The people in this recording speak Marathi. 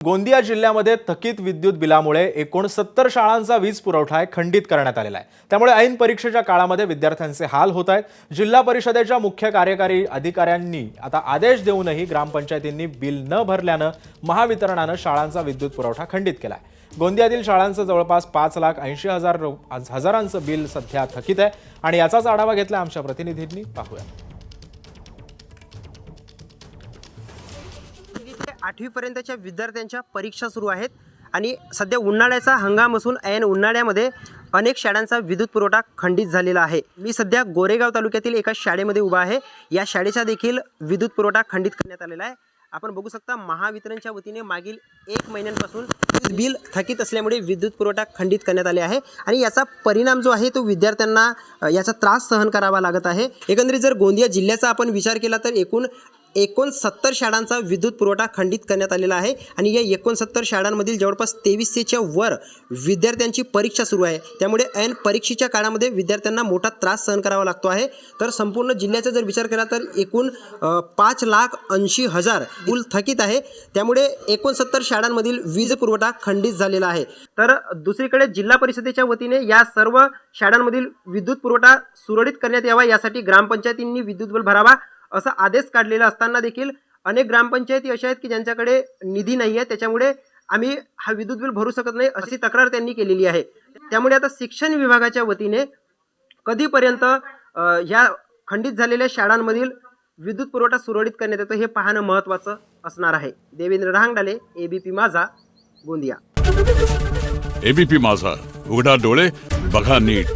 गोंदिया जिल्ह्यामध्ये थकीत विद्युत बिलामुळे 69 शाळांचा वीज पुरवठा खंडित करण्यात आलेला आहे। त्यामुळे ऐन परीक्षेच्या काळामध्ये विद्यार्थ्यांचे हाल होत आहेत। जिल्हा परिषदेच्या मुख्य कार्यकारी अधिकाऱ्यांनी आता आदेश देऊनही ग्रामपंचायतींनी बिल न भरल्याने महावितरणाने शाळांचा विद्युत पुरवठा खंडित केला आहे। गोंदियातील शाळांचं जवळपास 5,80,000 बिल सध्या थकीत आहे आणि याचाच आढावा घेतला आमच्या प्रतिनिधींनी। पाहूया। 8वी पर्यंतच्या विद्यार्थ्यांच्या परीक्षा सुरू आहेत आणि सध्या उन्हाळ्याचा हंगाम असून ऐन उन्हाळ्यामध्ये अनेक शाळांचा विद्युत पुरवठा खंडित झालेला आहे। मी सध्या गोरेगाव तालुक्यातील एका शाळेमध्ये उभा आहे। या शाळेचा देखील विद्युत पुरवठा खंडित करण्यात आलेला आहे। आपण बघू शकता महावितरणच्या वतीने मागील 1 महिन्यापासून बिल थकीत असल्यामुळे विद्युत पुरवठा खंडित करण्यात आले आहे आणि याचा परिणाम जो आहे तो विद्यार्थ्यांना याचा त्रास सहन करावा लागत आहे। एकंदरीत जर गोंदिया जिल्ह्याचा आपण विचार केला तर एकूण 69 शाळांचा विद्युत पुरवठा खंडित करण्यात आलेला आहे आणि या 69 शाळांमधील जवळपास 2300च्या वर विद्यार्थ्यांची परीक्षा सुरू आहे। त्यामुळे ऐन परीक्षेच्या काळामध्ये विद्यार्थ्यांना मोठा त्रास सहन करावा लागतो आहे। तर संपूर्ण जिल्ह्याचा जर विचार केला तर एकूण 5,80,000 बिल थकीत आहे। त्यामुळे 69 शाळांमधील वीज पुरवठा खंडित झालेला आहे। तर दुसरीकडे जिल्हा परिषदेच्या वतीने या सर्व शाळांमधील विद्युत पुरवठा सुरळीत करण्यात यावा यासाठी ग्रामपंचायतींनी विद्युत बिल भरावा असा आदेश काढलेला असताना देखील अनेक ग्रामपंचायती अशा आहेत की ज्यांच्याकडे निधी नाही आहे, त्याच्यामुळे आम्ही हा विद्युत बिल भरू शकत नाही अशी तक्रार त्यांनी केलेली आहे। त्यामुळे आता शिक्षण विभागाच्या वतीने कधीपर्यंत या खंडित झालेल्या शाळांमधील विद्युत पुरवठा सुरळीत करण्यात येतो हे पाहणं महत्त्वाचं असणार आहे। देवेंद्र रांगडाले, एबीपी माझा, गोंदिया। एबीपी माझा, उघडा डोळे बघा नीट।